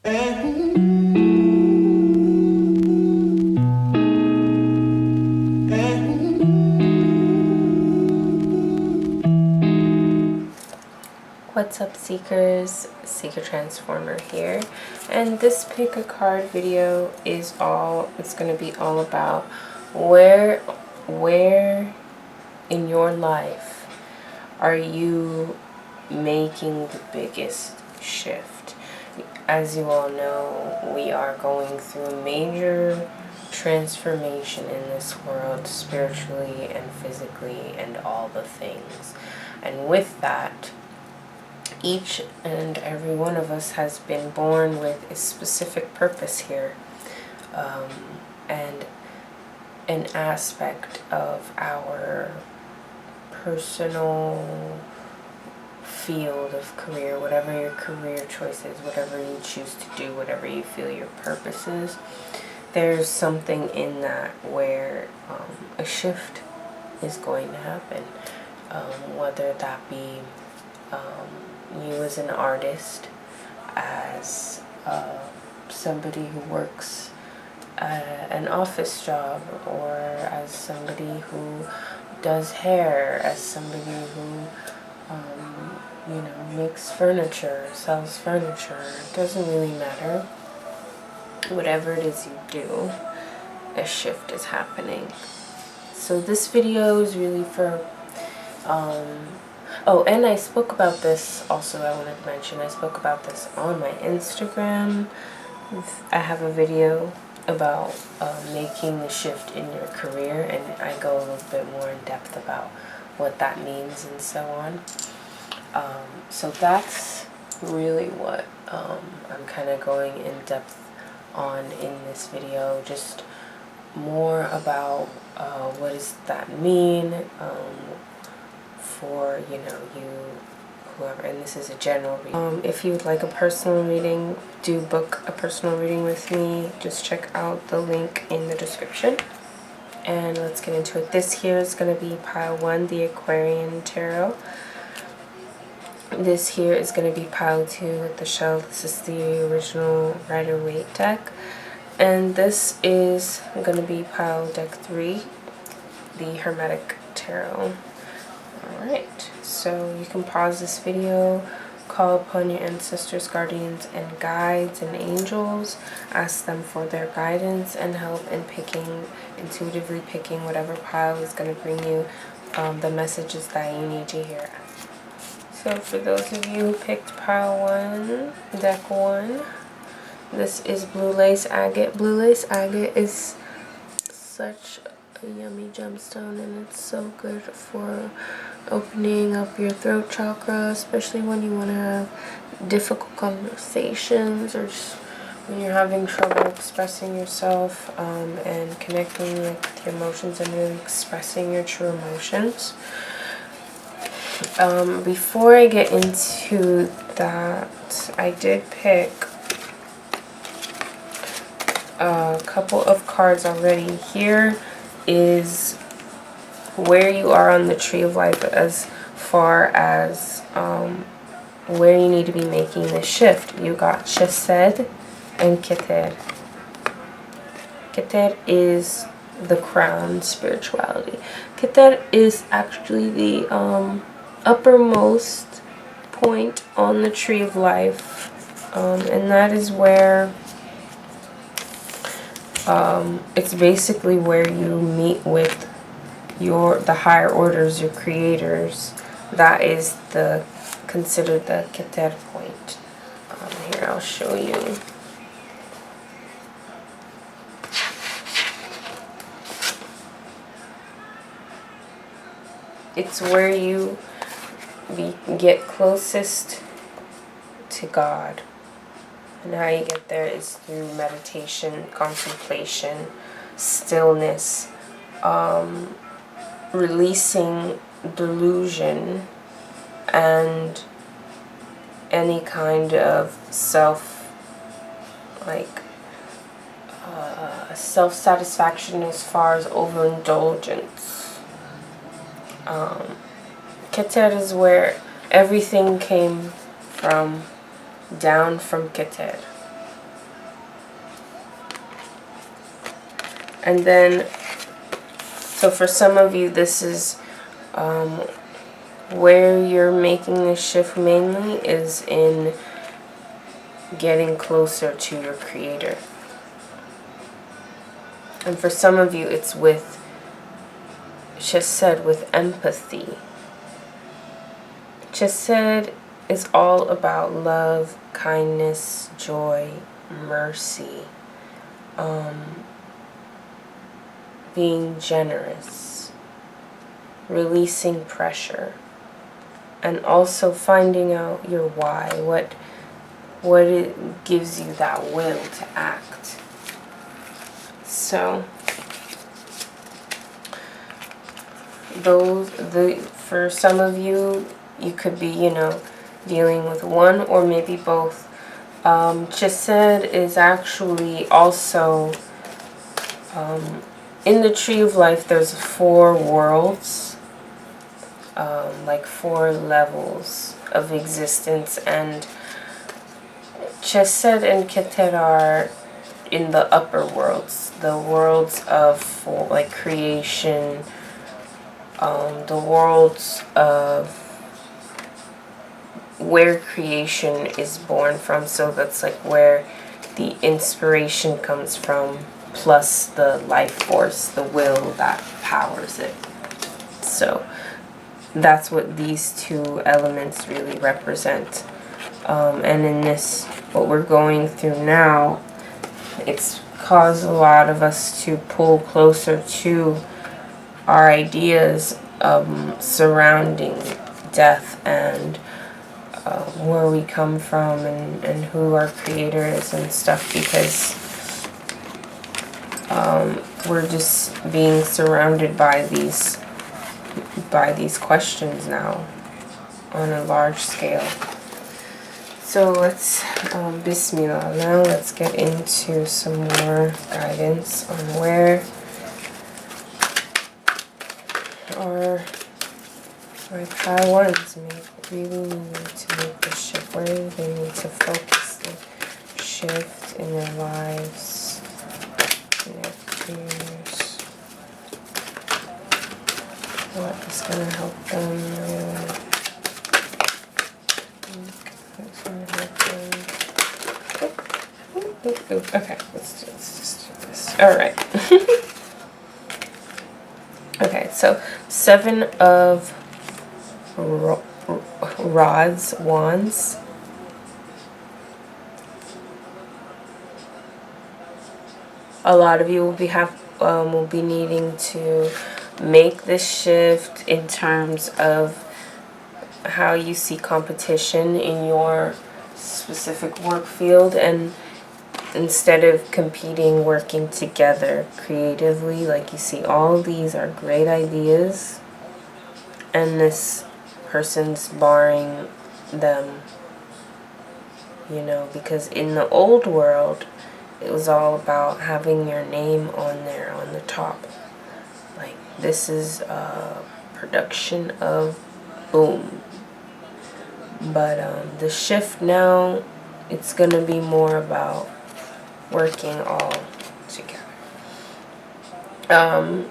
What's up, Seekers? SeekerTransformer here, and this pick a card video is it's going to be all about where in your life are you making the biggest shift. As you all know, we are going through major transformation in this world, spiritually and physically and all the things. And with that, each and every one of us has been born with a specific purpose here, and an aspect of our personal field of career, whatever your career choice is, whatever you choose to do, whatever you feel your purpose is, there's something in that where a shift is going to happen, whether that be you as an artist, as somebody who works an office job, or as somebody who does hair, as somebody who makes furniture, sells furniture. It doesn't really matter. Whatever it is you do, a shift is happening. So this video is really for oh, and I spoke about this also. I wanted to mention I spoke about this on my Instagram. I have a video about making the shift in your career, and I go a little bit more in depth about what that means and so on. So that's really what I'm kind of going in depth on in this video. Just more about what does that mean for you, whoever, and this is a general reading. If you would like a personal reading, do book a personal reading with me. Just check out the link in the description. And let's get into it. This here is going to be pile 1, the Aquarian Tarot. This here is going to be pile 2 with the shell. This is the original Rider-Waite deck. And this is going to be pile deck 3, the Hermetic Tarot. Alright, so you can pause this video, call upon your ancestors, guardians, and guides and angels, ask them for their guidance and help in intuitively picking whatever pile is going to bring you the messages that you need to hear. So for those of you who picked pile 1, deck 1, this is Blue Lace Agate. Blue Lace Agate is such a yummy gemstone, and it's so good for opening up your throat chakra, especially when you want to have difficult conversations, or just when you're having trouble expressing yourself and connecting with your emotions and really expressing your true emotions. Before I get into that, I did pick a couple of cards already. Here is where you are on the tree of life as far as where you need to be making the shift. You got Chesed and Keter. Keter is the crown spirituality. Keter is actually the uppermost point on the tree of life, and that is where it's basically where you meet with the higher orders, your creators. That is considered the Keter point. Here, I'll show you. It's where you get closest to God. And how you get there is through meditation, contemplation, stillness, releasing delusion and any kind of self-satisfaction as far as overindulgence. Keter is where everything came from, down from Keter. And then, so for some of you, this is where you're making the shift mainly is in getting closer to your creator. And for some of you, it's with, Chesed, with empathy. Chesed is all about love, kindness, joy, mercy, being generous, releasing pressure, and also finding out your why, what it gives you that will to act. So for some of you, you could be, dealing with one or maybe both. Chesed is actually also, in the Tree of Life, there's 4 worlds, like 4 levels of existence, and Chesed and Keter are in the upper worlds, the worlds of like creation, the worlds of where creation is born from. So that's like where the inspiration comes from, plus the life force, the will that powers it. So that's what these 2 elements really represent. And in this, what we're going through now, it's caused a lot of us to pull closer to our ideas surrounding death and where we come from and who our creator is and stuff, because we're just being surrounded by these questions now on a large scale. So let's, Bismillah, now let's get into some more guidance on where our Padawan's really need to make the shift. Where do they need to focus the shift in their lives, in their careers? What is going to help them really? Okay, let's just do this. Alright. Okay, so 7 of wands. A lot of you will be needing to make this shift in terms of how you see competition in your specific work field, and instead of competing, working together creatively. Like, you see, all these are great ideas, and this person's barring them, because in the old world, it was all about having your name on there, on the top. Like, this is a production of boom. But the shift now, it's going to be more about working all together.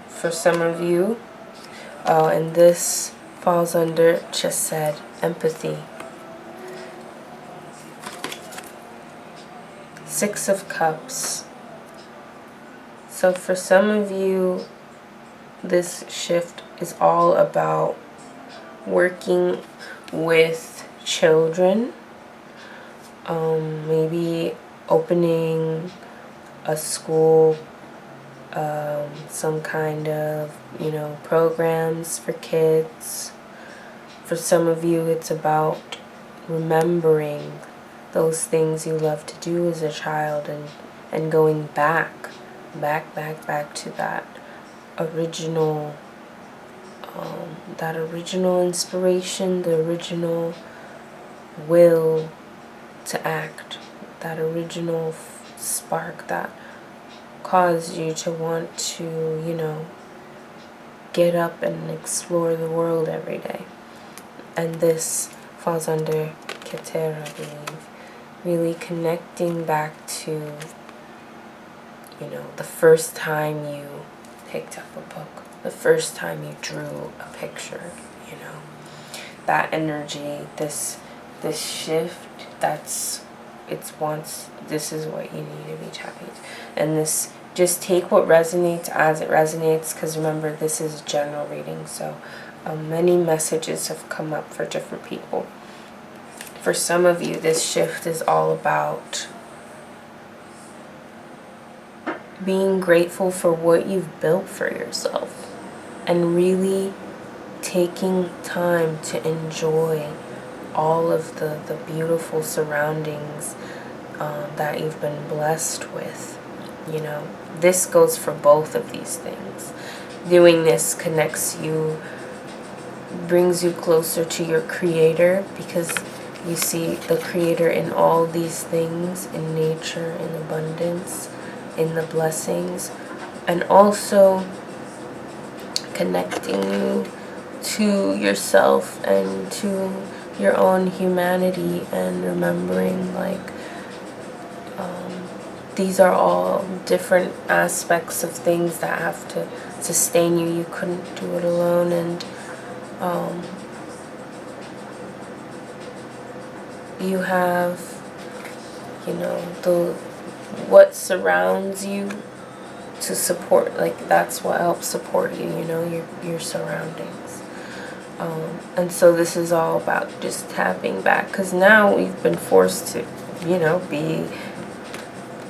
For some of you, and this falls under Chesed, empathy. 6 of Cups. So for some of you, this shift is all about working with children, maybe opening a school, some kind of, programs for kids. For some of you, it's about remembering those things you loved to do as a child, and going back to that original inspiration, the original will to act, that original spark that caused you to want to, get up and explore the world every day. And this falls under Keter, I believe. Really connecting back to You know, the first time you picked up a book, the first time you drew a picture, you know, that energy, this shift, this is what you need to be tapping. And this, just take what resonates as it resonates, because remember, this is a general reading, so many messages have come up for different people. For some of you, this shift is all about being grateful for what you've built for yourself and really taking time to enjoy all of the beautiful surroundings that you've been blessed with. You know, this goes for both of these things. Doing this connects you, brings you closer to your creator, because you see the creator in all these things, in nature, in abundance, in the blessings, and also connecting you to yourself and to your own humanity, and remembering, like, these are all different aspects of things that have to sustain you. You couldn't do it alone. And you have, you know, what surrounds you to support, like, that's what helps support you, you know, your surroundings. And so this is all about just tapping back, because now we've been forced to, you know, be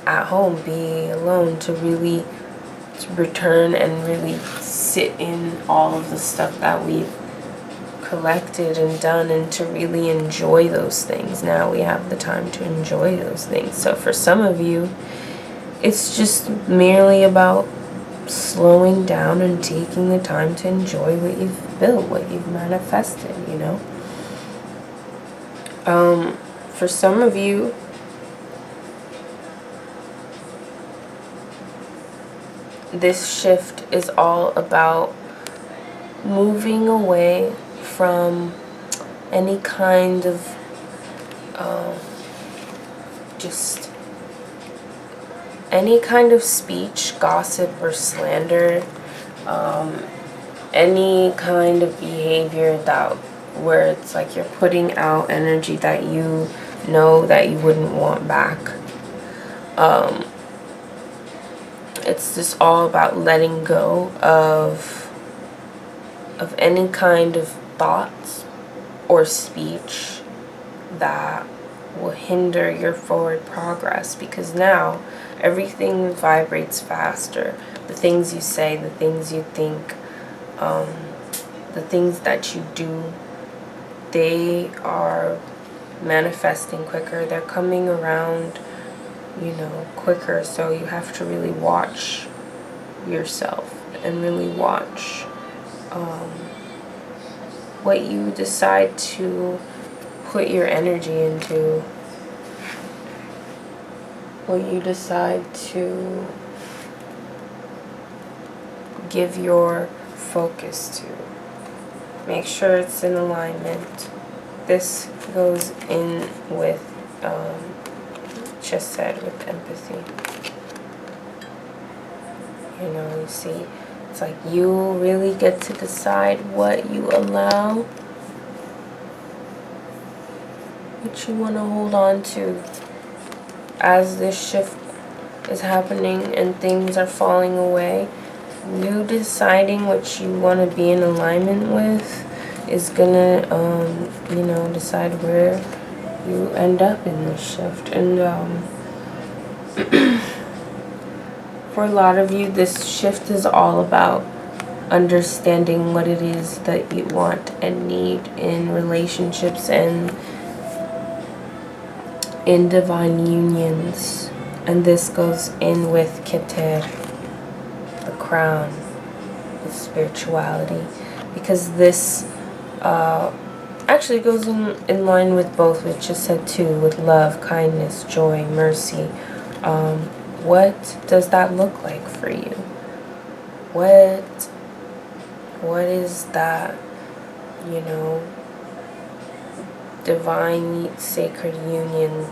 at home, be alone, to really return and really sit in all of the stuff that we've collected and done, and to really enjoy those things. Now we have the time to enjoy those things. So for some of you, it's just merely about slowing down and taking the time to enjoy what you've built, what you've manifested, you know. For some of you, this shift is all about moving away from any kind of just any kind of speech, gossip, or slander, any kind of behavior where it's like you're putting out energy that you know that you wouldn't want back. It's just all about letting go of any kind of thoughts or speech that will hinder your forward progress, because now everything vibrates faster. The things you say, the things you think, the things that you do, they are manifesting quicker. They're coming around, you know, quicker. So you have to really watch yourself and really watch what you decide to put your energy into, what you decide to give your focus to. Make sure it's in alignment. This goes in with, just said, with empathy. You know, you see, it's like you really get to decide what you allow, what you want to hold on to as this shift is happening and things are falling away. You deciding what you want to be in alignment with is gonna, you know, decide where you end up in this shift. And for a lot of you, this shift is all about understanding what it is that you want and need in relationships and in divine unions. And this goes in with Keter, the crown, with spirituality, because this actually goes in line with both, which is said too, with love, kindness, joy, mercy. What does that look like for you? What is that, you know, divine sacred union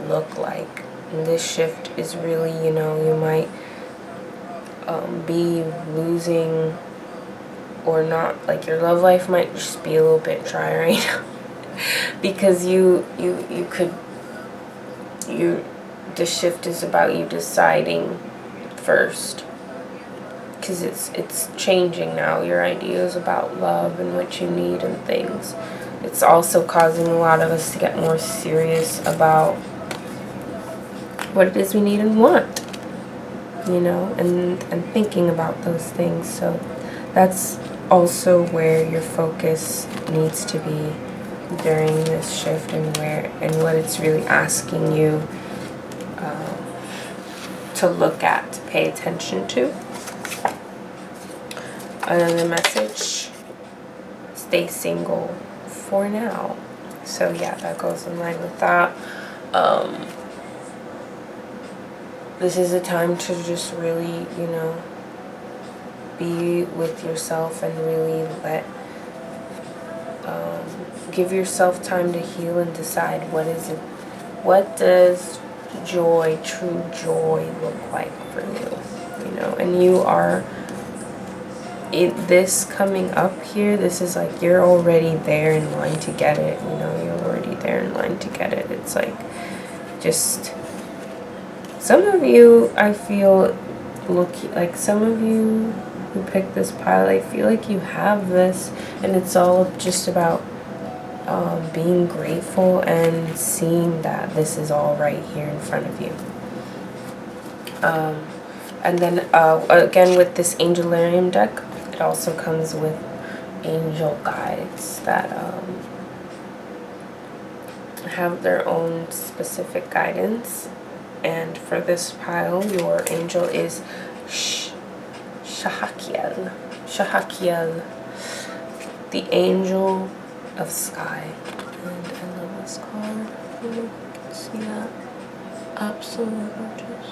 look like? And this shift is really, you know, you might be losing or not, like your love life might just be a little bit dry right now. Because this shift is about you deciding first. Because it's changing now, your ideas about love and what you need and things. It's also causing a lot of us to get more serious about what it is we need and want, you know, and thinking about those things. So that's also where your focus needs to be during this shift, and what it's really asking you to look at, to pay attention to. Another message: stay single for now. So yeah, that goes in line with that. This is a time to just really, you know, be with yourself and really give yourself time to heal and decide what does joy, true joy, look like for you, you know. And you are, this coming up here, this is like you're already there in line to get it, you know. You're already there in line to get it. It's like, just, some of you, I feel, like some of you who picked this pile, I feel like you have this, and it's all just about being grateful and seeing that this is all right here in front of you. And then again, with this Angelarium deck, it also comes with angel guides that have their own specific guidance. And for this pile, your angel is Shahakiel, the angel of sky. And I love this card. You can see that. Absolutely gorgeous.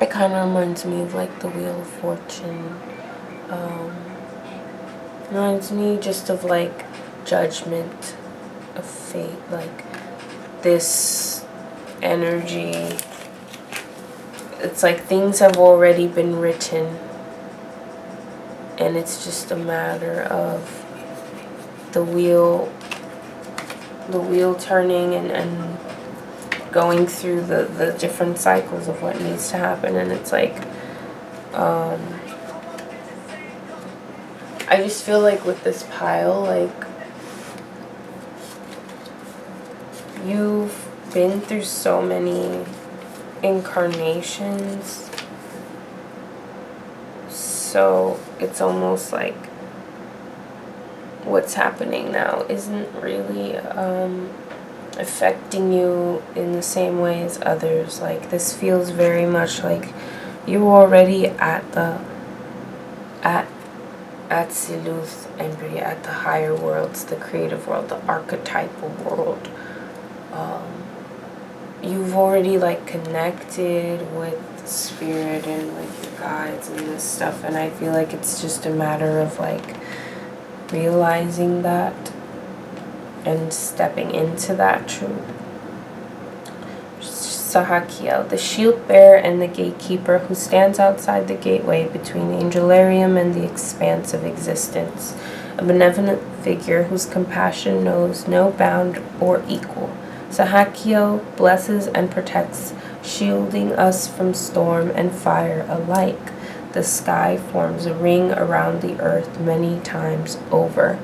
It kind of reminds me of like the Wheel of Fortune. Reminds me just of like judgment, of fate, like this energy. It's like things have already been written, and it's just a matter of the wheel turning and going through the different cycles of what needs to happen. And it's like I just feel like with this pile, like you've been through so many incarnations, so it's almost like what's happening now isn't really affecting you in the same way as others. Like this feels very much like you're already at Siluth and Bria, at the higher worlds, the creative world, the archetypal world. You've already like connected with spirit and with your guides and this stuff, and I feel like it's just a matter of like realizing that and stepping into that truth. Sahakiel, the shield bearer and the gatekeeper who stands outside the gateway between Angelarium and the expanse of existence. A benevolent figure whose compassion knows no bound or equal. Sahakiel blesses and protects, shielding us from storm and fire alike. The sky forms a ring around the earth many times over.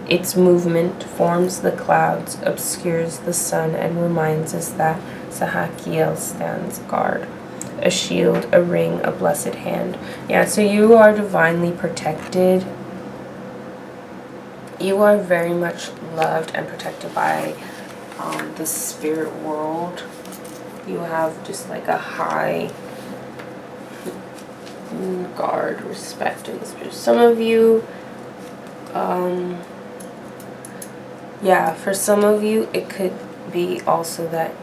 Its movement forms the clouds, obscures the sun, and reminds us that Sahakiel stands guard. A shield, a ring, a blessed hand. Yeah, so you are divinely protected. You are very much loved and protected by the spirit world. You have just like a high regard, respect in the spirit. Some of you, yeah, for some of you, it could be also that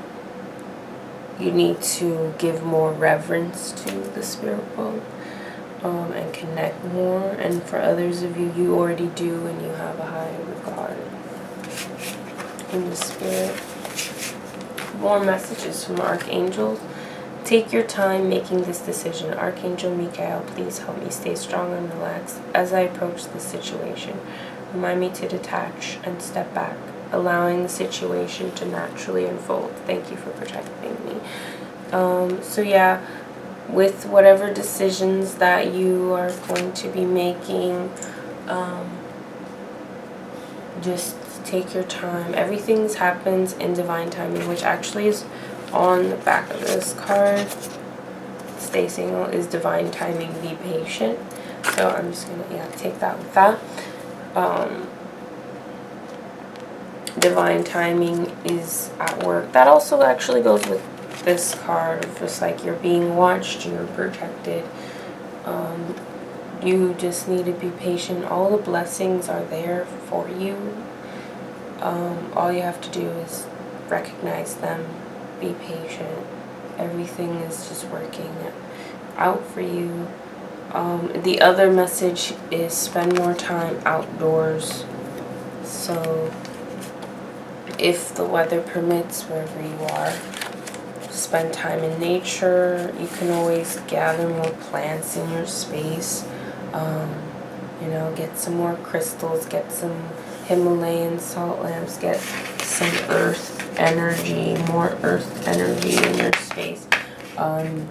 you need to give more reverence to the spirit world and connect more. And for others of you, you already do, and you have a high regard in the spirit. more messages from archangels. Take your time making this decision. Archangel Michael, please help me stay strong and relaxed as I approach this situation. Remind me to detach and step back, allowing the situation to naturally unfold. Thank you for protecting me. So yeah, with whatever decisions that you are going to be making, just take your time. Everything happens in divine timing, which actually is on the back of this card. Stay single is divine timing, be patient. So I'm just gonna take that with that. Divine timing is at work. That also actually goes with this card. Just like you're being watched, you're protected. You just need to be patient. All the blessings are there for you. All you have to do is recognize them, be patient. Everything is just working out for you. The other message is spend more time outdoors. So if the weather permits, wherever you are, spend time in nature. You can always gather more plants in your space. You know, get some more crystals, get some Himalayan salt lamps, get some earth energy, more earth energy in your space.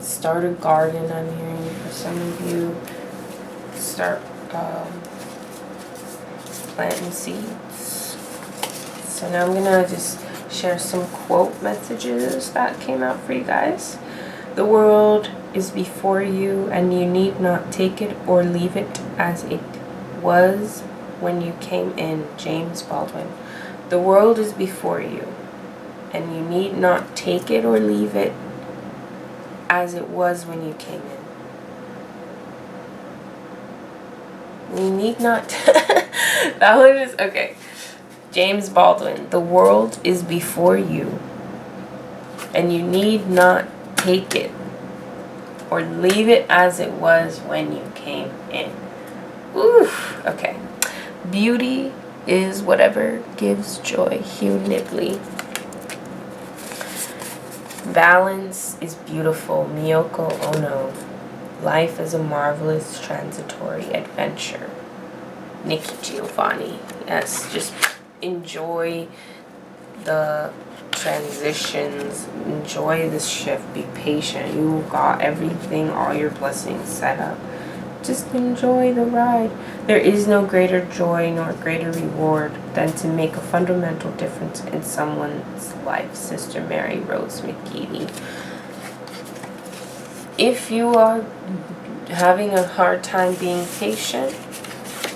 Start a garden, I'm hearing for some of you. Start planting seeds. So now I'm gonna just share some quote messages that came out for you guys. The world is before you, and you need not take it or leave it as it was when you came in. James Baldwin. The world is before you, and you need not take it or leave it as it was when you came in. We need not. That one is okay. James Baldwin. The world is before you, and you need not take it or leave it as it was when you came in. Oof. Okay. Beauty is whatever gives joy. Hugh Nibley. Balance is beautiful. Miyoko Ono. Life is a marvelous transitory adventure. Nikki Giovanni. Yes, just enjoy the transitions, enjoy this shift, be patient. You got everything, all your blessings set up. Just enjoy the ride. There is no greater joy nor greater reward than to make a fundamental difference in someone's life. Sister Mary Rose McGeady. If you are having a hard time being patient,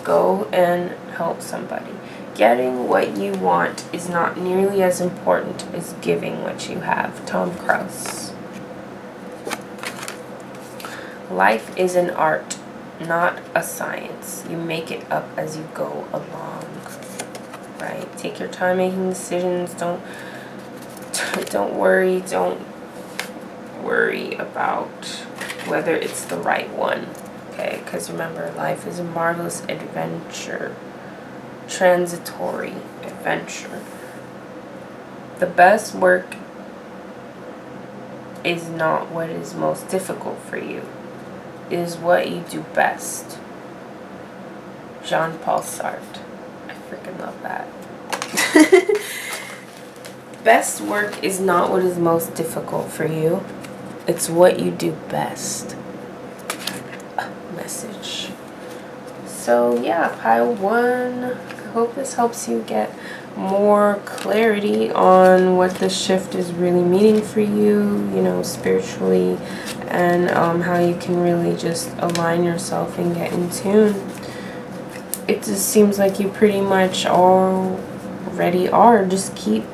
go and help somebody. Getting what you want is not nearly as important as giving what you have. Tom Krause. Life is an art, not a science. You make it up as you go along. Right? Take your time making decisions. Don't worry. Don't worry about whether it's the right one. Okay? Because remember, life is a marvelous adventure. Transitory adventure. The best work is not what is most difficult for you. It is what you do best. Jean-Paul Sartre. I freaking love that. Best work is not what is most difficult for you. It's what you do best. Message. So yeah, pile 1. I hope this helps you get more clarity on what the shift is really meaning for you, you know, spiritually, and how you can really just align yourself and get in tune. It just seems like you pretty much already are. Just keep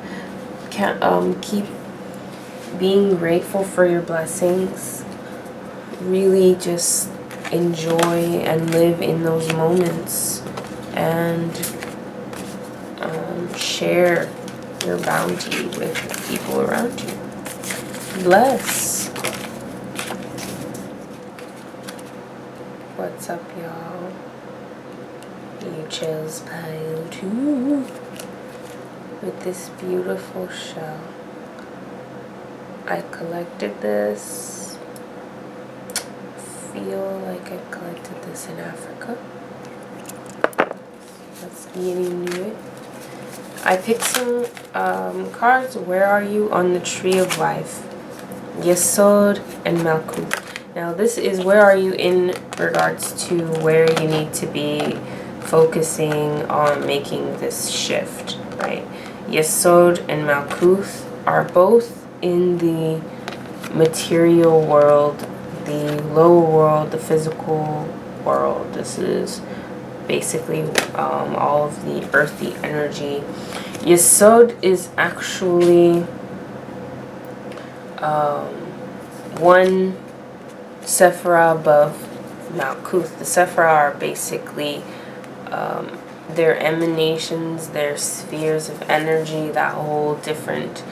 being grateful for your blessings. Really just enjoy and live in those moments, and share your bounty with people around you. Bless. What's up, y'all? You chose pile 2 with this beautiful shell. I collected this. Feel like I collected this in Africa. Let's get into it. I picked some cards. Where are you on the tree of life? Yesod and Malkuth. Now this is where are you in regards to where you need to be focusing on making this shift, right? Yesod and Malkuth are both in the material world, the lower world, the physical world. This is basically all of the earthy energy. Yesod is actually one Sephira above Malkuth. The Sephira are basically their emanations, their spheres of energy that hold different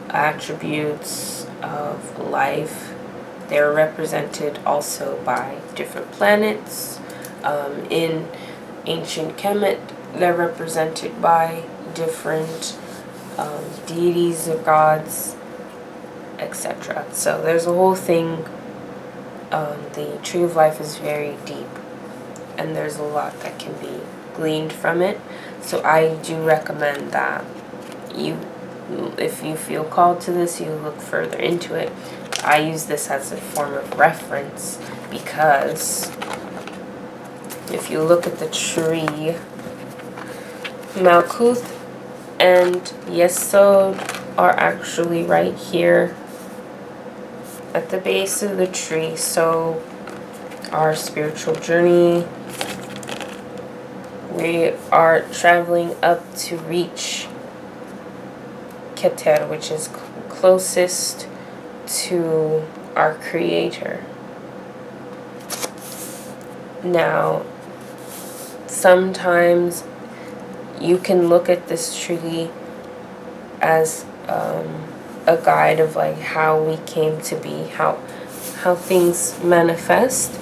attributes of life. They're represented also by different planets. In ancient Kemet, they're represented by different deities or gods, etc. So there's a whole thing. The Tree of Life is very deep, and there's a lot that can be gleaned from it. So I do recommend that you, if you feel called to this, you look further into it. I use this as a form of reference because if you look at the tree, Malkuth and Yesod are actually right here at the base of the tree. So our spiritual journey, we are traveling up to reach Keter, which is closest to our Creator. Now, sometimes you can look at this tree as a guide of like how we came to be, how things manifest.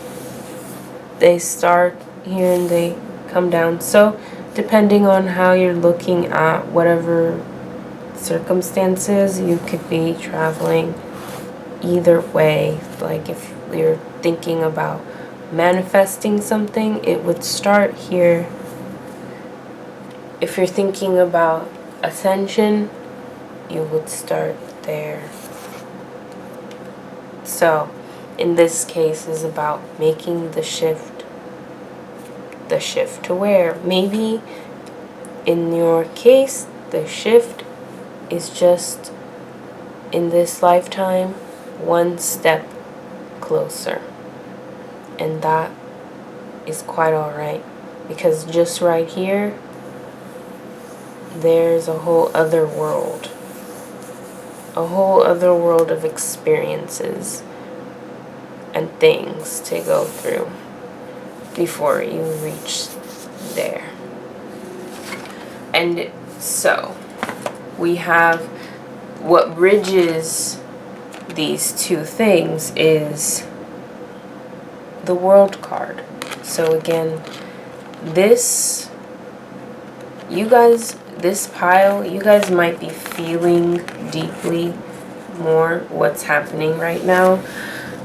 They start here and they come down. So depending on how you're looking at whatever circumstances, you could be traveling either way. Like if you're thinking about manifesting something, it would start here. If you're thinking about ascension, you would start there. So in this case is about making the shift. The shift to where? Maybe in your case, the shift is just in this lifetime one step closer. And that is quite alright, because just right here, there's a whole other world. A whole other world of experiences and things to go through before you reach there. And so we have what bridges these two things is the world card. So again, this, you guys, this pile, you guys might be feeling deeply more what's happening right now.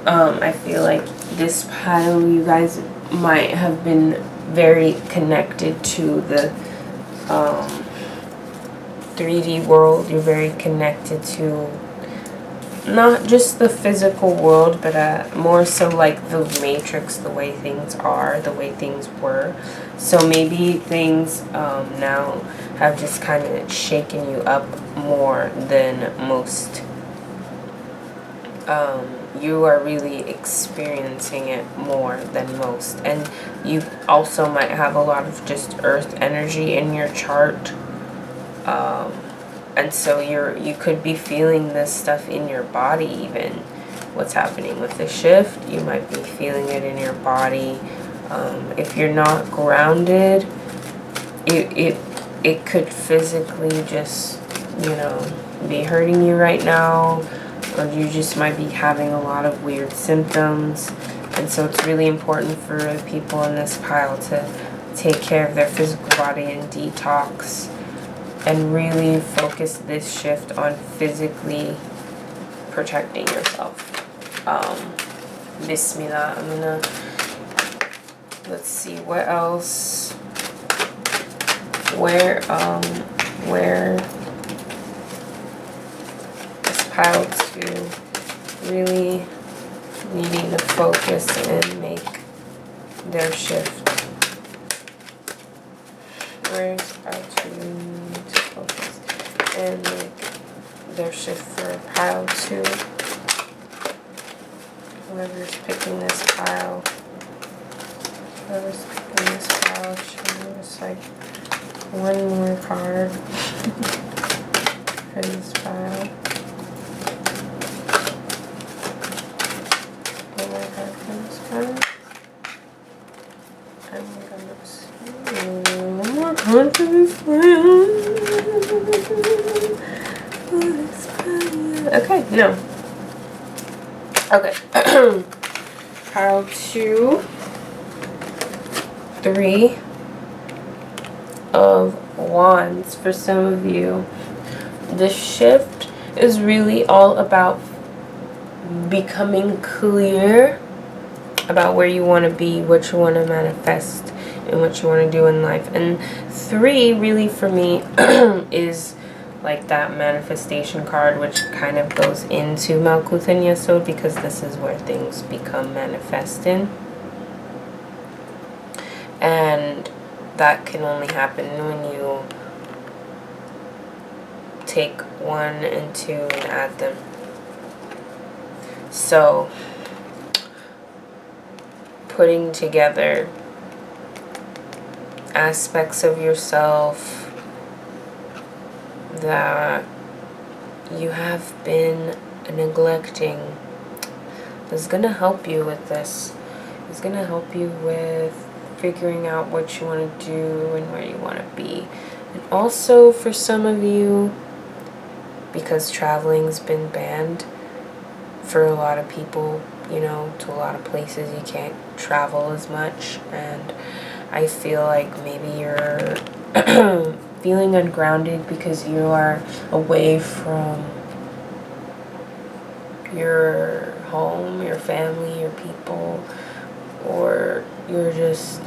I feel like this pile, you guys might have been very connected to the 3D world. You're very connected to not just the physical world, but more so like the matrix, the way things are, the way things were. So maybe things now have just kind of shaken you up more than most. You are really experiencing it more than most. And you also might have a lot of just earth energy in your chart. And so you could be feeling this stuff in your body even. What's happening with the shift, you might be feeling it in your body. If you're not grounded, it could physically just, you know, be hurting you right now. Or you just might be having a lot of weird symptoms. And so it's really important for people in this pile to take care of their physical body and detox. And really focus this shift on physically protecting yourself. Bismillah. I'm gonna, let's see what else, where this pile 2 really needing to focus and make their shift. Where's pile 2 need to focus and make their shift for pile 2? Whoever's picking this pile, should just like one more card for this pile. One more card for this pile. I'm gonna see one more card for this pile. Okay, no. Okay. Pile 2, 3 of Wands for some of you. This shift is really all about becoming clear about where you want to be, what you want to manifest, and what you want to do in life. And 3 really for me is like that manifestation card, which kind of goes into Malkuth and Yesod, because this is where things become manifested. And that can only happen when you take 1 and 2 and add them. So, putting together aspects of yourself that you have been neglecting is going to help you with this. It's going to help you with figuring out what you want to do and where you want to be. And also for some of you, because traveling's been banned for a lot of people, you know, to a lot of places you can't travel as much, and I feel like maybe you're feeling ungrounded because you are away from your home, your family, your people, or you're just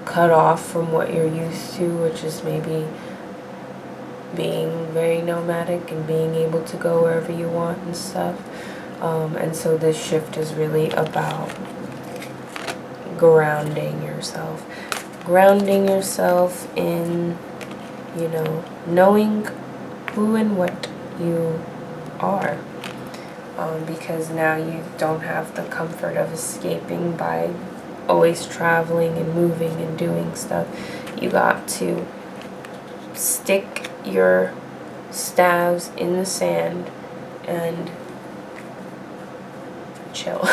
cut off from what you're used to, which is maybe being very nomadic and being able to go wherever you want and stuff. And so this shift is really about grounding yourself. Grounding yourself in, you know, knowing who and what you are. Because now you don't have the comfort of escaping by always traveling and moving and doing stuff. You got to stick your staves in the sand and chill.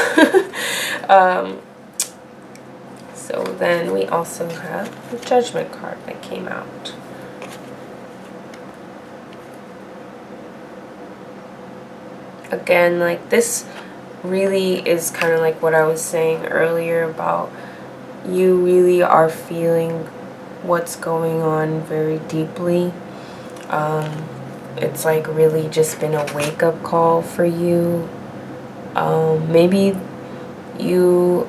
So then we also have the Judgment card that came out. Again, like this really is kind of like what I was saying earlier about you really are feeling what's going on very deeply. It's like really just been a wake-up call for you. Maybe you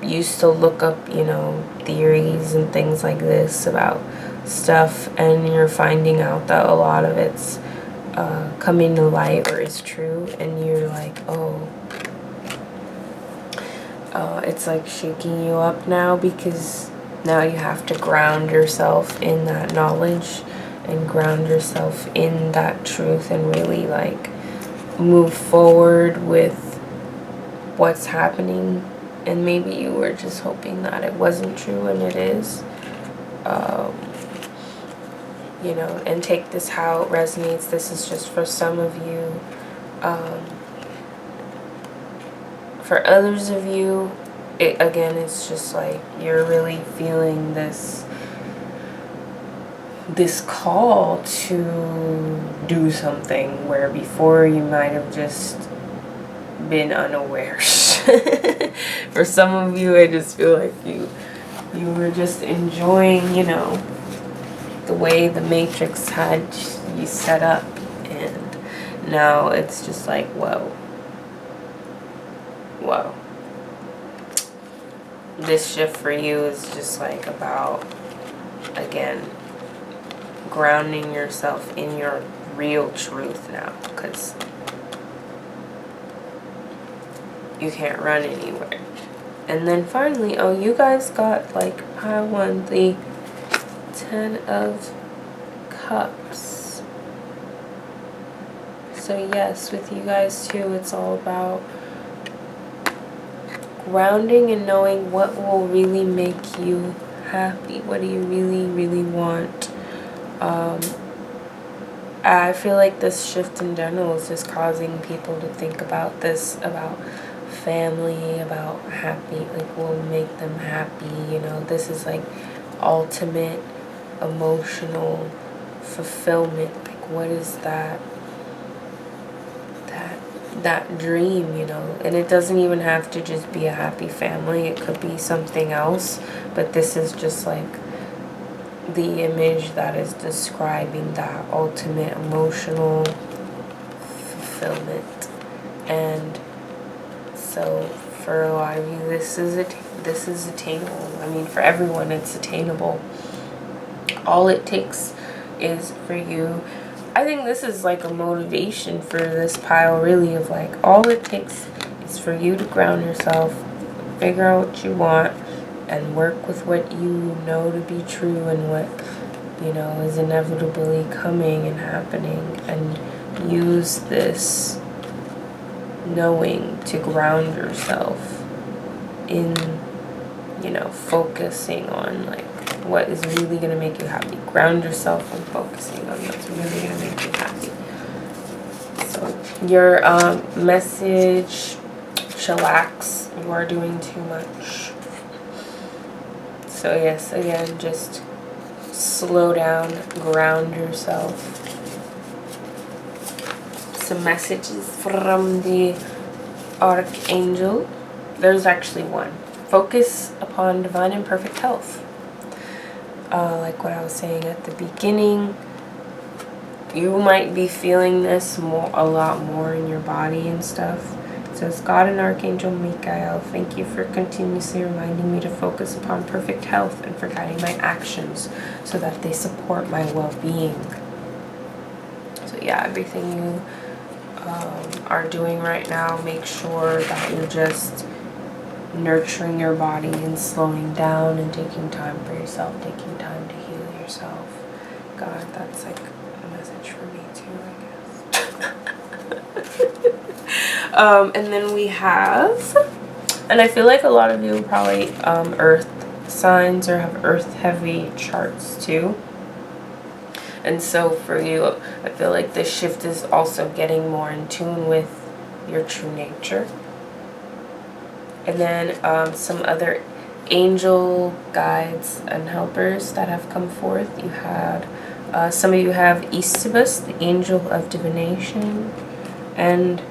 used to look up, you know, theories and things like this about stuff, and you're finding out that a lot of it's coming to light or is true, and you're like, oh, it's like shaking you up now, because now you have to ground yourself in that knowledge and ground yourself in that truth and really like move forward with what's happening. And maybe you were just hoping that it wasn't true, and it is. You know, and take this how it resonates. This is just for some of you. For others of you, it's just like you're really feeling this call to do something where before you might have just been unaware. For some of you, I just feel like you were just enjoying, you know, the way the Matrix had you set up, and now it's just like, whoa. Whoa. This shift for you is just like about, again, grounding yourself in your real truth now, because you can't run anywhere. And then finally, oh, you guys got like pile 1, the 10 of Cups. So yes, with you guys too, it's all about grounding and knowing what will really make you happy. What do you really, really want? I feel like this shift in general is just causing people to think about this, about family, about happy, like what will make them happy, you know. This is like ultimate emotional fulfillment. Like what is that dream, you know? And it doesn't even have to just be a happy family, it could be something else, but this is just like the image that is describing that ultimate emotional fulfillment. And so for a lot of you, this is attainable. I mean, for everyone it's attainable. All it takes is for you, I think this is like a motivation for this pile, really, of like, all it takes is for you to ground yourself, figure out what you want, and work with what you know to be true and what, you know, is inevitably coming and happening, and use this knowing to ground yourself in, you know, focusing on like what is really going to make you happy. Ground yourself on focusing on what's really going to make you happy. So your message, chillax, you are doing too much. So yes, again, just slow down, ground yourself. Some messages from the Archangel. There's actually one. Focus upon divine and perfect health. Like what I was saying at the beginning, you might be feeling this a lot more in your body and stuff. It says, God and Archangel Michael, thank you for continuously reminding me to focus upon perfect health and for guiding my actions so that they support my well-being. So yeah, everything you are doing right now, make sure that you're just nurturing your body and slowing down and taking time for yourself, taking time to heal yourself. God, that's like a message for me too, I guess. And then we have, and I feel like a lot of you probably earth signs or have earth heavy charts too. And so for you, I feel like this shift is also getting more in tune with your true nature. And then some other angel guides and helpers that have come forth. You had, some of you have Eastibus, the angel of divination, and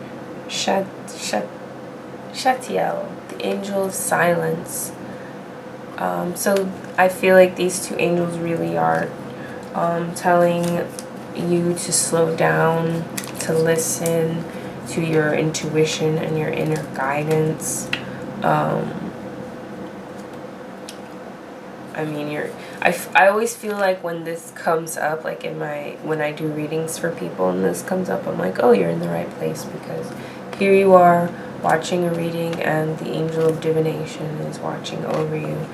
Shatiel, the angel of silence. So I feel like these two angels really are telling you to slow down, to listen to your intuition and your inner guidance. I mean, I always feel like when this comes up, like when I do readings for people and this comes up, I'm like, oh, you're in the right place, because here you are watching a reading and the angel of divination is watching over you.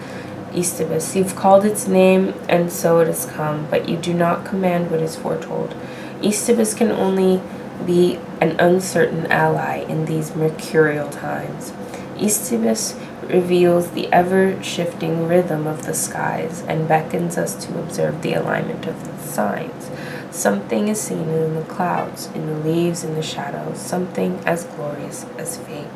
Eastibus, you've called its name and so it has come, but you do not command what is foretold. Eastibus can only be an uncertain ally in these mercurial times. Eastibus reveals the ever-shifting rhythm of the skies and beckons us to observe the alignment of the signs. Something is seen in the clouds, in the leaves, in the shadows, something as glorious as fate.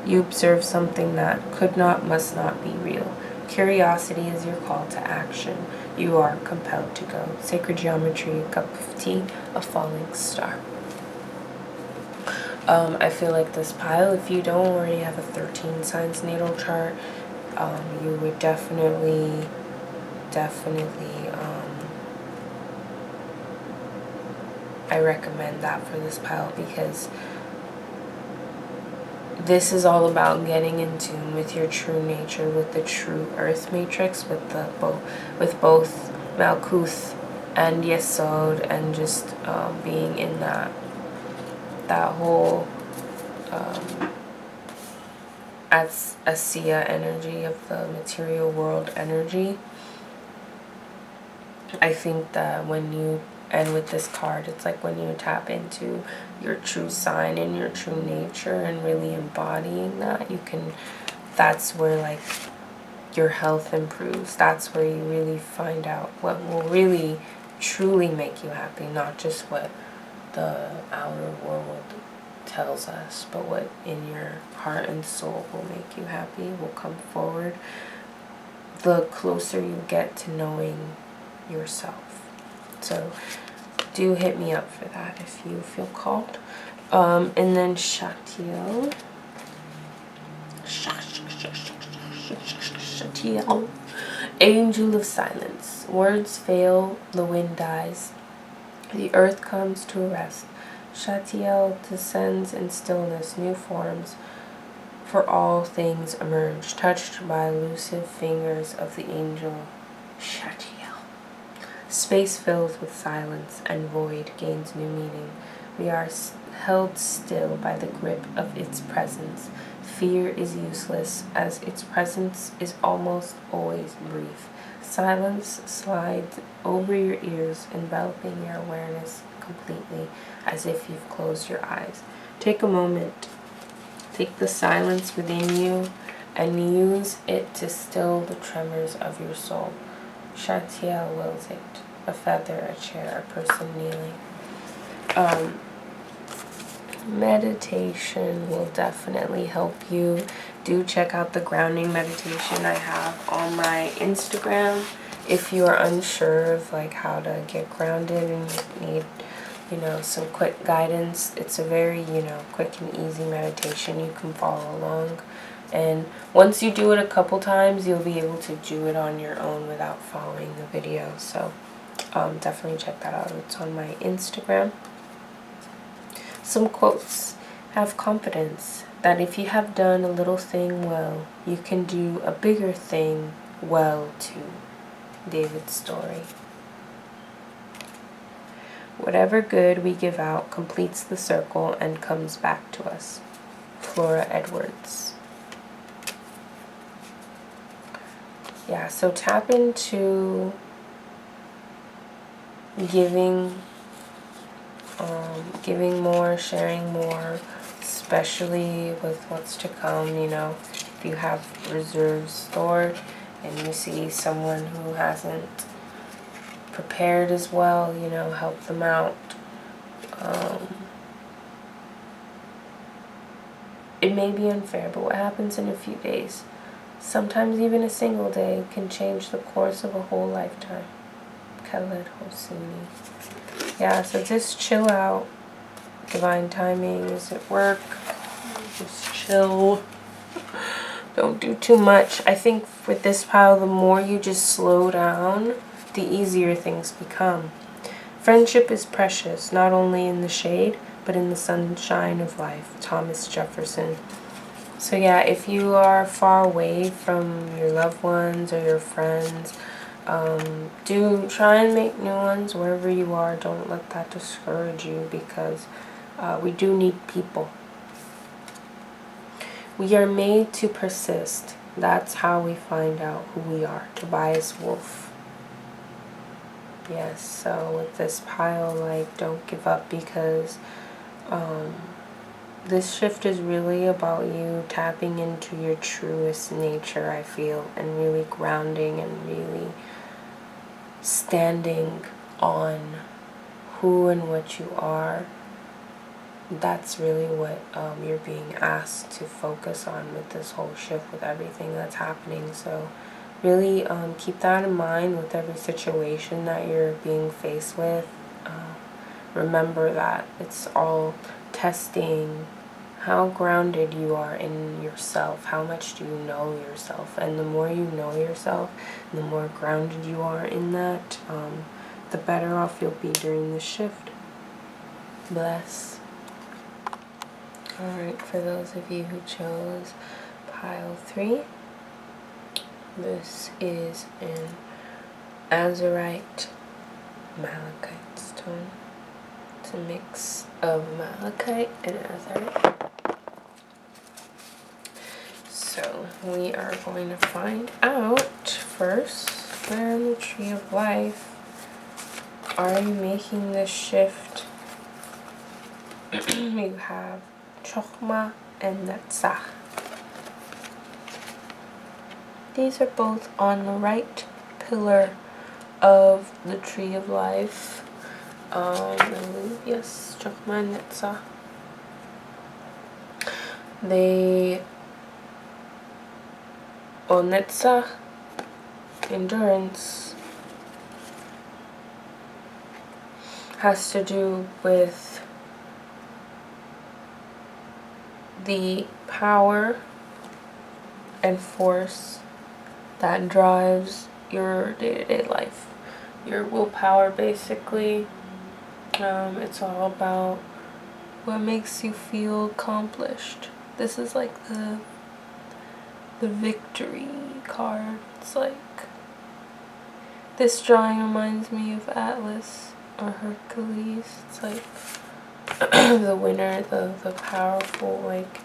You observe something that could not, must not be real. Curiosity is your call to action. You are compelled to go. Sacred geometry, a cup of tea, a falling star. I feel like this pile, if you don't already have a 13 signs natal chart, you would definitely, I recommend that for this pile, because this is all about getting in tune with your true nature, with the true earth matrix, with both Malkuth and Yesod, and just being in that whole Asiya energy of the material world energy. I think that when you, and with this card, it's like when you tap into your true sign and your true nature and really embodying that, you can, that's where like your health improves. That's where you really find out what will really truly make you happy, not just what the outer world tells us, but what in your heart and soul will make you happy, will come forward the closer you get to knowing yourself. So do hit me up for that if you feel called. And then Shatiel. Shatiel. Angel of silence. Words fail, the wind dies. The earth comes to a rest. Shatiel descends in stillness, new forms for all things emerge, touched by elusive fingers of the angel Shatiel. Space fills with silence, and void gains new meaning. We are held still by the grip of its presence. Fear is useless, as its presence is almost always brief. Silence slides over your ears, enveloping your awareness completely, as if you've closed your eyes. Take a moment. Take the silence within you and use it to still the tremors of your soul. Shatiel wills it. A feather, a chair, a person kneeling. Meditation will definitely help you. Do check out the grounding meditation I have on my Instagram if you are unsure of like how to get grounded and you need, some quick guidance. It's a very, quick and easy meditation. You can follow along. And once you do it a couple times, you'll be able to do it on your own without following the video. So definitely check that out. It's on my Instagram. Some quotes. Have confidence that if you have done a little thing well, you can do a bigger thing well too. David's story. Whatever good we give out completes the circle and comes back to us. Flora Edwards. Yeah, so tap into giving more, sharing more, especially with what's to come. If you have reserves stored and you see someone who hasn't prepared as well, help them out. It may be unfair, but what happens in a few days, sometimes even a single day, can change the course of a whole lifetime. Khaled Hosseini. Yeah, so just chill out. Divine timing is at work. Just chill. Don't do too much. I think with this pile, the more you just slow down, the easier things become. Friendship is precious, not only in the shade, but in the sunshine of life. Thomas Jefferson. So yeah, if you are far away from your loved ones or your friends, do try and make new ones wherever you are. Don't let that discourage you, because we do need people. We are made to persist. That's how we find out who we are. Tobias Wolff. Yes, so with this pile, don't give up, because this shift is really about you tapping into your truest nature, I feel, and really grounding and really standing on who and what you are. That's really what you're being asked to focus on with this whole shift, with everything that's happening. So really keep that in mind with every situation that you're being faced with. Remember that it's all testing how grounded you are in yourself. How much do you know yourself? And the more you know yourself, the more grounded you are in that, the better off you'll be during the shift. bless. Alright, for those of you who chose pile 3, this is an azurite malachite stone. It's a mix of malachite and azurite. So we are going to find out first, where in the tree of life are you making this shift? You have Chokhmah and Netzach. These are both on the right pillar of the tree of life. I believe, yes, Chokhmah and Netzach. Netzach, endurance, has to do with the power and force that drives your day-to-day life. Your willpower, basically. It's all about what makes you feel accomplished. This is like the victory card. It's like, this drawing reminds me of Atlas or Hercules. It's like the winner, the powerful, like,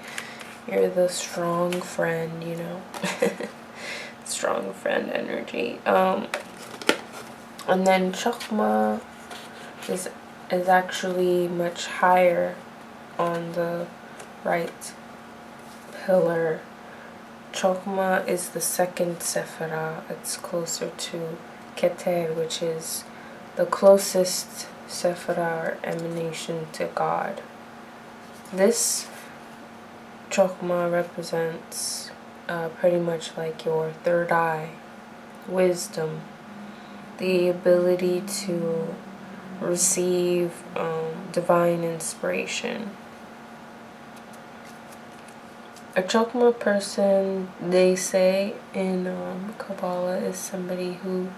you're the strong friend, you know. Strong friend energy. And then Chokhmah is actually much higher on the right pillar. Chokhmah is the second Sephirah. It's closer to Keter, which is the closest Sephirah or emanation to God. This Chokhmah represents pretty much like your third eye, wisdom, the ability to receive divine inspiration. A Chokhmah person, they say in Kabbalah, is somebody who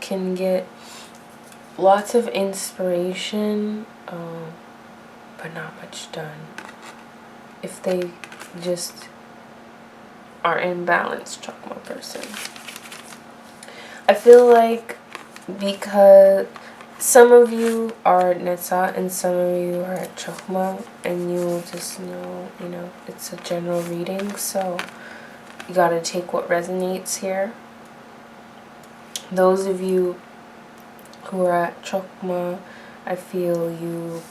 can get lots of inspiration, but not much done. If they just are in balance, Chokhmah person. I feel like because some of you are at Netzach and some of you are at Chokhmah, and you will just know, you know, it's a general reading, so you gotta take what resonates here. Those of you who are at Chokhmah, I feel you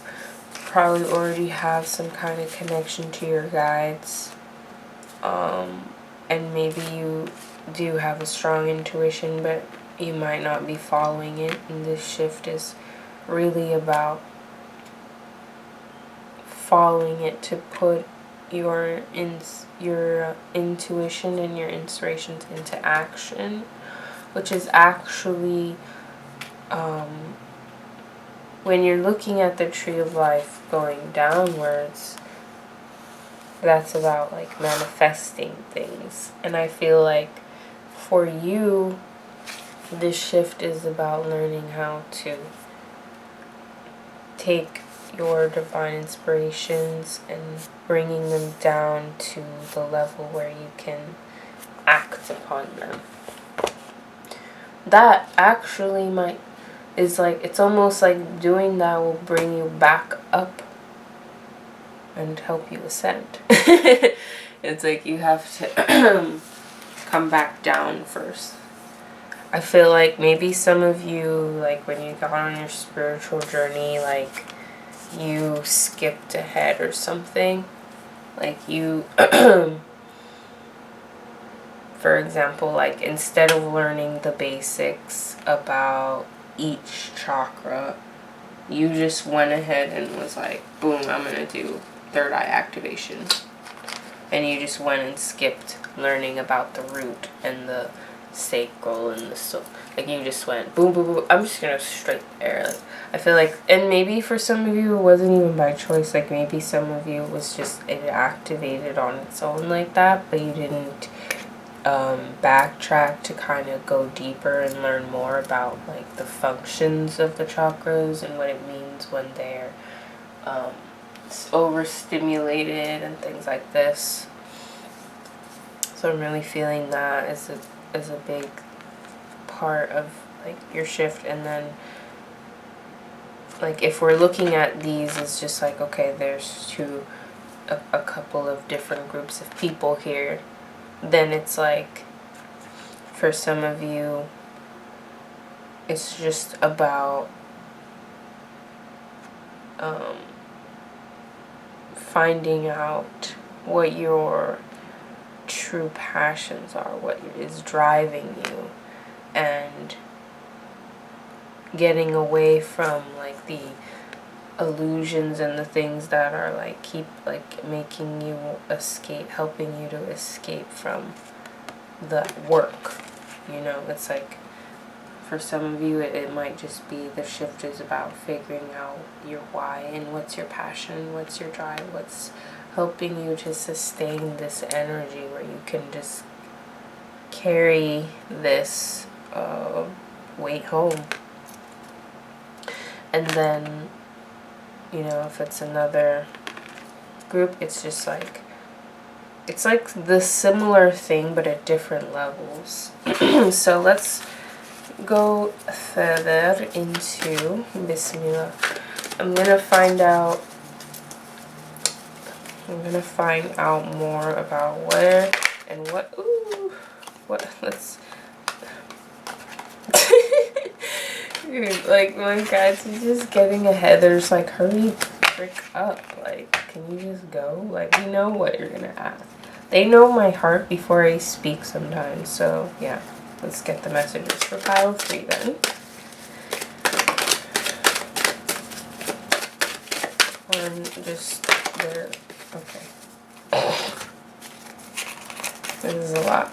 probably already have some kind of connection to your guides, and maybe you do have a strong intuition, but you might not be following it, and this shift is really about following it to put your intuition and your inspirations into action, which is actually when you're looking at the tree of life going downwards, that's about like manifesting things. And I feel like for you, this shift is about learning how to take your divine inspirations and bringing them down to the level where you can act upon them. That actually is like, it's almost like doing that will bring you back up and help you ascend. It's like you have to come back down first. I feel like maybe some of you, like when you got on your spiritual journey, like you skipped ahead or something. Like you, for example, like instead of learning the basics about each chakra, you just went ahead and was like, boom, I'm going to do third eye activation. And you just went and skipped learning about the root and the sacral and the soul. Like you just went boom, boom, boom. I'm just going to straight there. Like, I feel like, and maybe for some of you it wasn't even by choice. Like maybe some of you it was just, it activated on its own like that, but you didn't backtrack to kind of go deeper and learn more about like the functions of the chakras and what it means when they're overstimulated and things like this. So I'm really feeling that as a big part of like your shift. And then like if we're looking at these as just like, okay, there's a couple of different groups of people here, then it's like for some of you it's just about finding out what your true passions are, what is driving you, and getting away from like the illusions and the things that are like keep like making you escape, helping you to escape from the work. You know, it's like for some of you it might just be the shift is about figuring out your why and what's your passion, what's your drive, what's helping you to sustain this energy where you can just carry this weight home. And then, you know, if it's another group, it's just like, it's like the similar thing but at different levels. So let's go further into Bismillah. I'm gonna find out more about where and what. Ooh, what? Let's. Like my guys are just getting ahead. They're just like, hurry, frick up. Like, can you just go? Like, we know what you're gonna ask. They know my heart before I speak sometimes. So yeah, let's get the messages for pile 3 then. Or just there. Okay. This is a lot.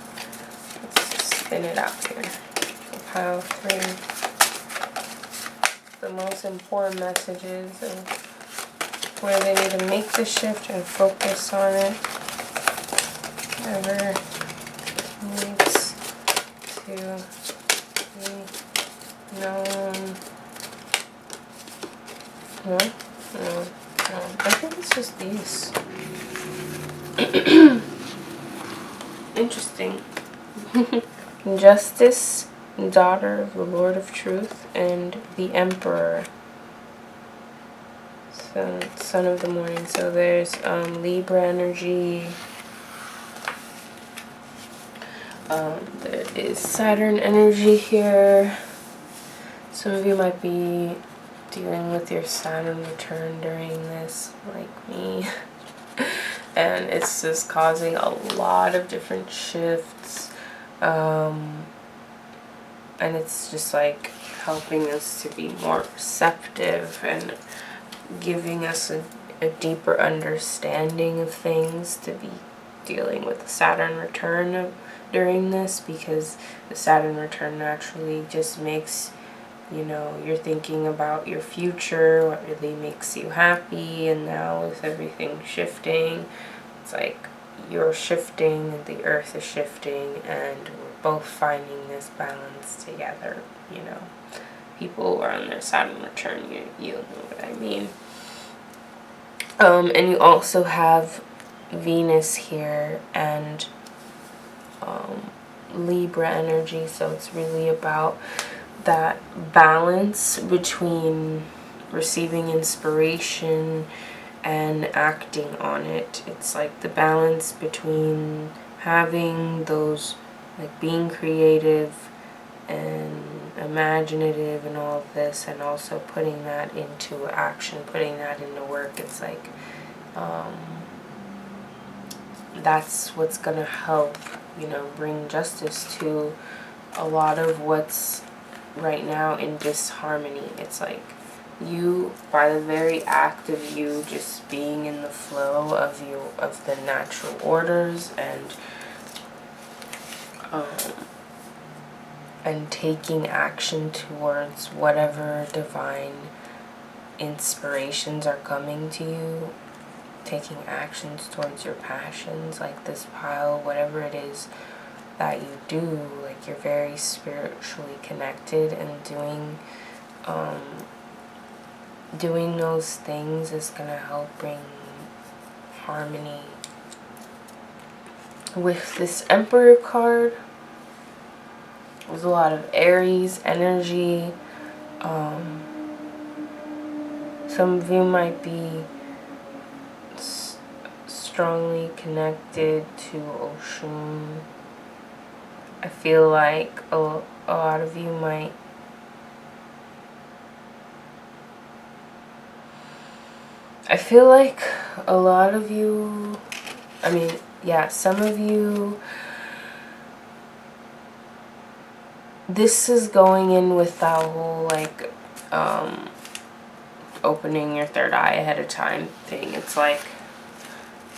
Let's just spin it out here. So pile 3. The most important messages and where they need to make the shift and focus on it. Whatever needs to be known. What? No. I think it's just these. Interesting. Justice, daughter of the Lord of Truth, and the Emperor, son of the morning. So there's Libra energy. There is Saturn energy here. Some of you might be dealing with your Saturn return during this, like me. And it's just causing a lot of different shifts. And it's just like helping us to be more receptive and giving us a deeper understanding of things, to be dealing with the Saturn return during this, because the Saturn return naturally just makes, you know, you're thinking about your future, what really makes you happy. And now with everything shifting, it's like you're shifting and the earth is shifting, and we're both finding this balance together. You know, people who are on their Saturn return, you know what I mean. And you also have Venus here and Libra energy, so it's really about that balance between receiving inspiration and acting on it. It's like the balance between having those, like being creative and imaginative and all of this, and also putting that into action, putting that into work. It's like that's what's gonna help, you know, bring justice to a lot of what's right now in disharmony. It's like you, by the very act of you just being in the flow of the natural orders and taking action towards whatever divine inspirations are coming to you, taking actions towards your passions, like this pile, whatever it is that you do, like you're very spiritually connected and doing doing those things is going to help bring harmony. With this Emperor card, there's a lot of Aries energy. Some of you might be strongly connected to Oshun. I feel like a lot of you might some of you, this is going in with that whole like opening your third eye ahead of time thing. It's like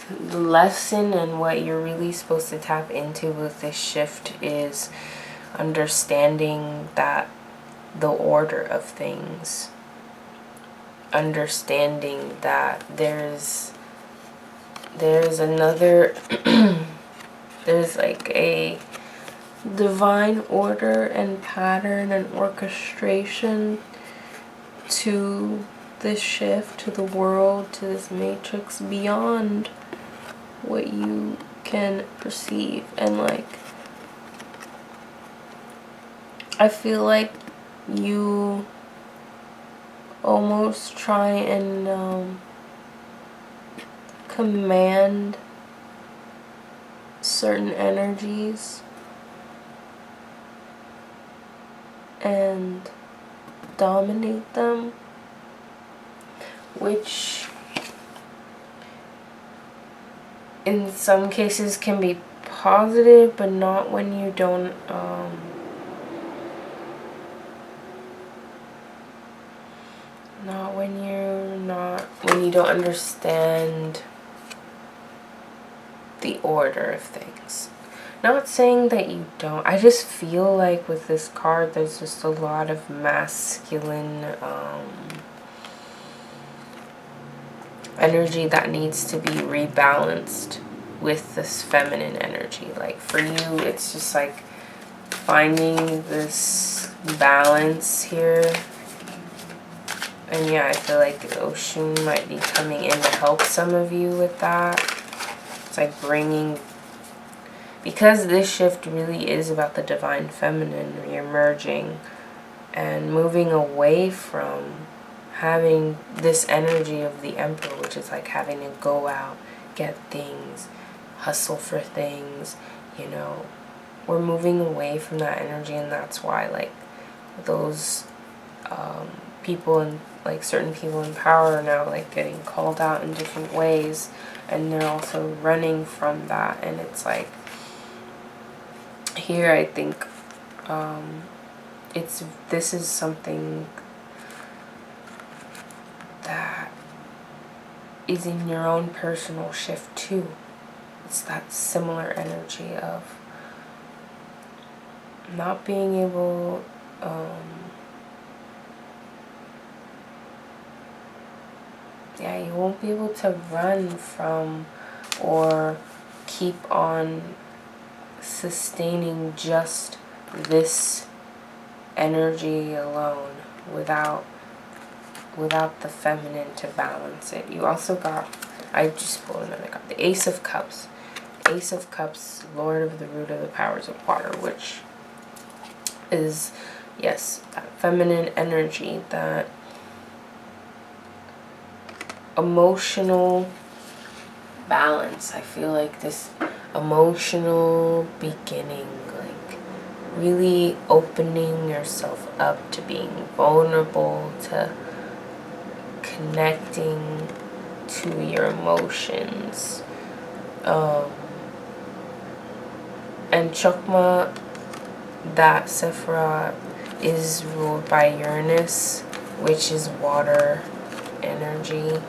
the lesson and what you're really supposed to tap into with this shift is understanding that the order of things, understanding that there's another there's like a divine order and pattern and orchestration to this shift, to the world, to this matrix beyond what you can perceive. And like, I feel like you almost try and command certain energies and dominate them, which in some cases can be positive, but not when you don't when you don't understand the order of things. Not saying that you don't. I just feel like with this card there's just a lot of masculine energy that needs to be rebalanced with this feminine energy. Like for you, it's just like finding this balance here. And yeah, I feel like Oshun might be coming in to help some of you with that. It's like bringing, because this shift really is about the divine feminine re-emerging and moving away from having this energy of the Emperor, which is like having to go out, get things, hustle for things, you know. We're moving away from that energy, and that's why like those people and like certain people in power are now like getting called out in different ways, and they're also running from that. And it's like here I think this is something that is in your own personal shift too. It's that similar energy of not being able you won't be able to run from or keep on sustaining just this energy alone without the feminine to balance it. You also got, I just pulled another card, the Ace of Cups. Ace of Cups, Lord of the Root of the Powers of Water, which is, yes, that feminine energy, that emotional balance. I feel like this emotional beginning, like really opening yourself up to being vulnerable, to connecting to your emotions. And Chokmah, that Sephirah, is ruled by Uranus, which is water energy.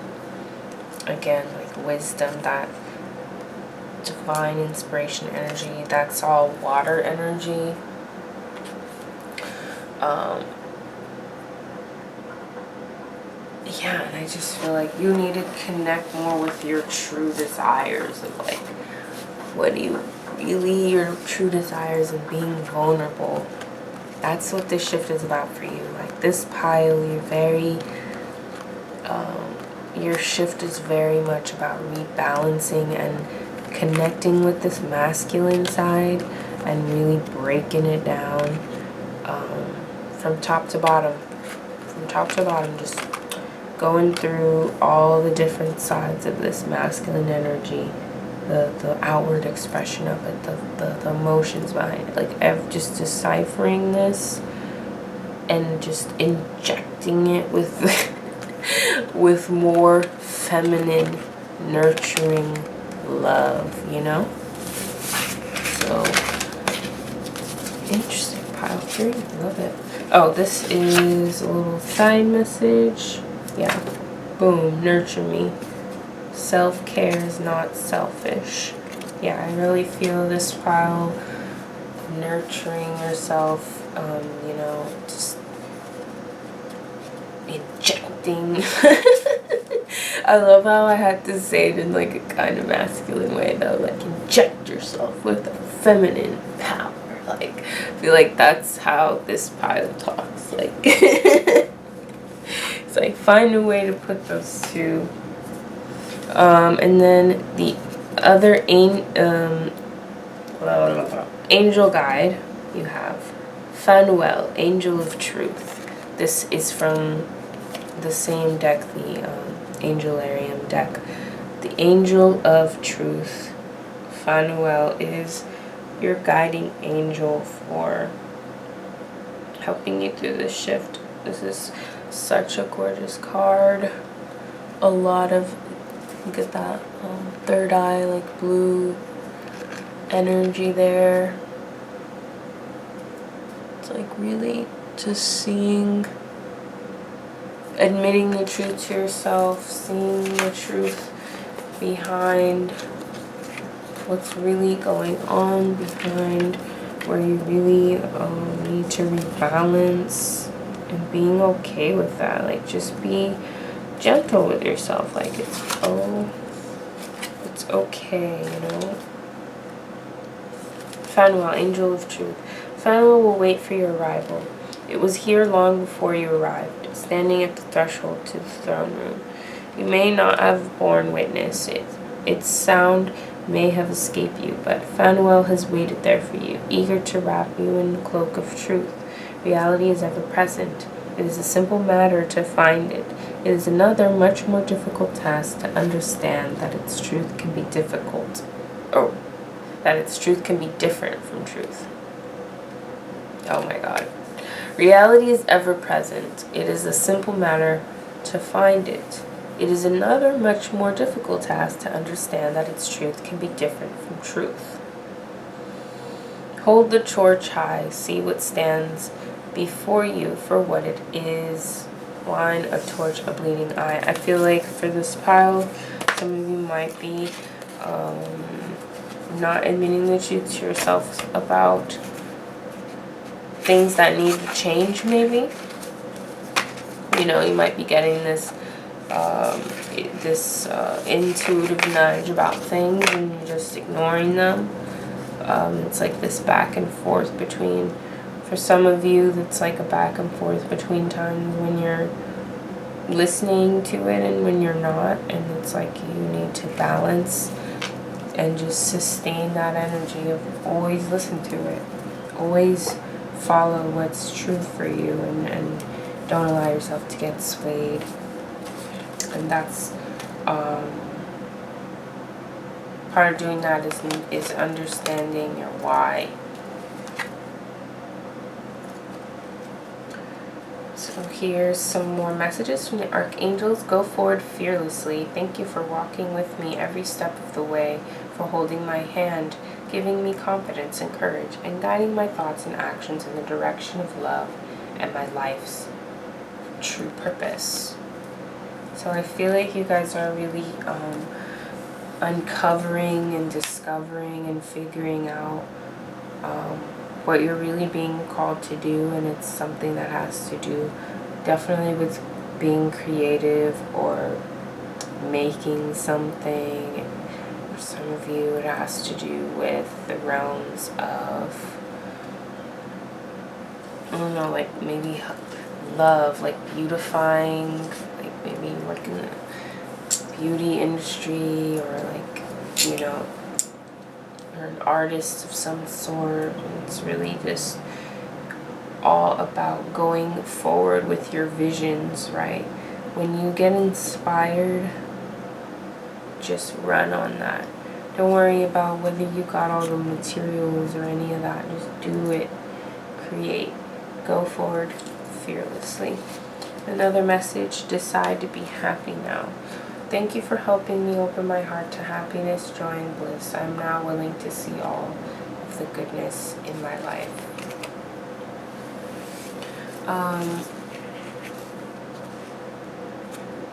Again, like wisdom, that divine inspiration energy, that's all water energy. Yeah, and I just feel like you need to connect more with your true desires of like, what do you really, your true desires, and being vulnerable. That's what this shift is about for you. Like this pile, you're very your shift is very much about rebalancing and connecting with this masculine side and really breaking it down from top to bottom. From top to bottom, just going through all the different sides of this masculine energy, the outward expression of it, the emotions behind it, like just deciphering this and just injecting it with with more feminine, nurturing love, you know? So, interesting. Pile 3, love it. Oh, this is a little side message. Yeah. Boom, nurture me. Self-care is not selfish. Yeah, I really feel this pile nurturing yourself, you know, just injecting. I love how I had to say it in like a kind of masculine way though, like inject yourself with a feminine power. Like, I feel like that's how this pile talks. Like, it's like find a way to put those two. And then the other angel guide you have Fanuel, Angel of Truth. This is from the same deck, the Angelarium deck. The Angel of Truth, Fanuel, is your guiding angel for helping you through this shift. This is such a gorgeous card. A lot of, look at that, third eye, like blue energy there. It's like really just seeing, admitting the truth to yourself, seeing the truth behind what's really going on, behind where you really need to rebalance, and being okay with that. Like, just be gentle with yourself. Like, it's okay, you know. Fanuel, Angel of Truth. Fanuel will wait for your arrival. It was here long before you arrived, standing at the threshold to the throne room. You may not have borne witness. Its sound may have escaped you, but Fanuel has waited there for you, eager to wrap you in the cloak of truth. Reality is ever present. It is a simple matter to find it. It is another, much more difficult task to understand that its truth can be difficult. Oh, that its truth can be different from truth. Oh my God. Reality is ever present. It is a simple matter to find it. It is another, much more difficult task to understand that its truth can be different from truth. Hold the torch high. See what stands before you for what it is. Line, a torch, a bleeding eye. I feel like for this pile, some of you might be not admitting the truth to yourself about things that need to change, maybe. You know, you might be getting this intuitive nudge about things and you're just ignoring them. It's like this back and forth between, for some of you, that's like a back and forth between times when you're listening to it and when you're not, and it's like you need to balance and just sustain that energy of always listen to it, always follow what's true for you, and don't allow yourself to get swayed. And that's part of doing that is understanding your why. So here's some more messages from the archangels. Go forward fearlessly. Thank you for walking with me every step of the way, for holding my hand, giving me confidence and courage, and guiding my thoughts and actions in the direction of love and my life's true purpose. So I feel like you guys are really uncovering and discovering and figuring out what you're really being called to do, and it's something that has to do definitely with being creative or making something. For some of you, it has to do with the realms of, I don't know, like maybe love, like beautifying, like maybe work in the beauty industry, or like, you know, or an artist of some sort. It's really just all about going forward with your visions, right? When you get inspired, just run on that. Don't worry about whether you got all the materials or any of that. Just do it. Create. Go forward fearlessly. Another message: decide to be happy now. Thank you for helping me open my heart to happiness, joy, and bliss. I am now willing to see all of the goodness in my life.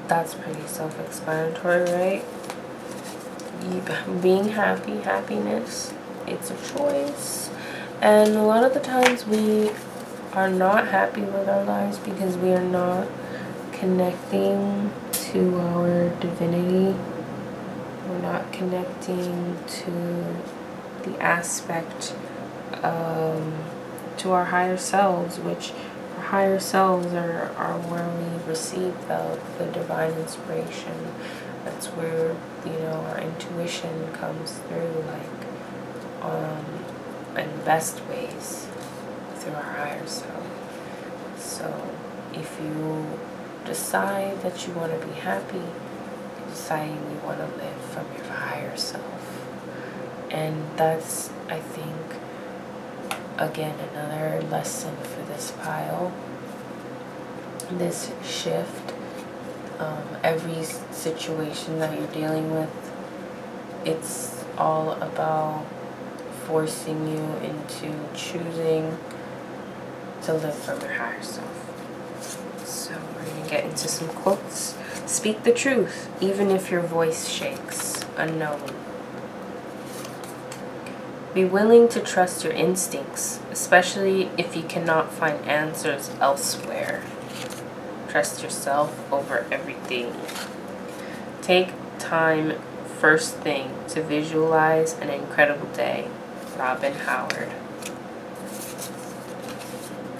That's pretty self-explanatory, right? Being happy, happiness, it's a choice. And a lot of the times we are not happy with our lives because we are not connecting to our divinity. We're not connecting to the aspect to our higher selves, which our higher selves are where we receive the divine inspiration. That's where, you know, our intuition comes through, like, in the best ways, through our higher self. So if you decide that you want to be happy, you're deciding you want to live from your higher self. And that's, I think, again, another lesson for this pile. This shift, every situation that you're dealing with, it's all about forcing you into choosing to live from your higher self. So we're going to get into some quotes. Speak the truth, even if your voice shakes. Unknown. Be willing to trust your instincts, especially if you cannot find answers elsewhere. Trust yourself over everything. Take time first thing to visualize an incredible day. Robin Howard.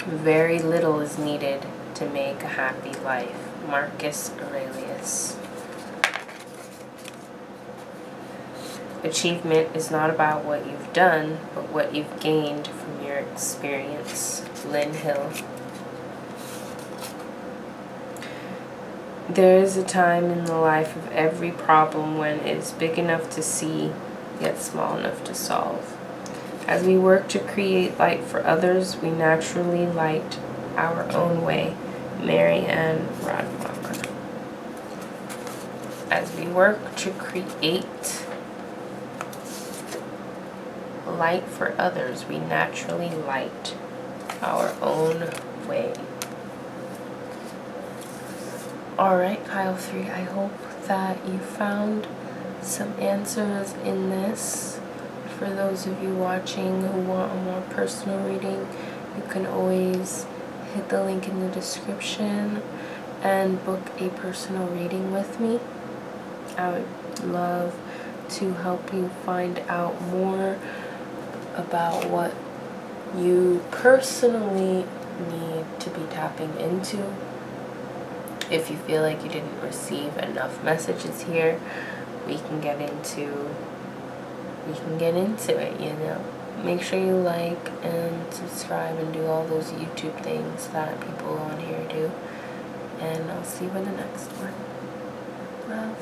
Very little is needed to make a happy life. Marcus Aurelius. Achievement is not about what you've done, but what you've gained from your experience. Lynn Hill. There is a time in the life of every problem when it is big enough to see, yet small enough to solve. As we work to create light for others, we naturally light our own way. Mary Ann Radmacher. As we work to create light for others, we naturally light our own way. Alright, pile 3, I hope that you found some answers in this. For those of you watching who want a more personal reading, you can always hit the link in the description and book a personal reading with me. I would love to help you find out more about what you personally need to be tapping into. If you feel like you didn't receive enough messages here, we can get into it, you know. Make sure you like and subscribe and do all those YouTube things that people on here do. And I'll see you in the next one. Love.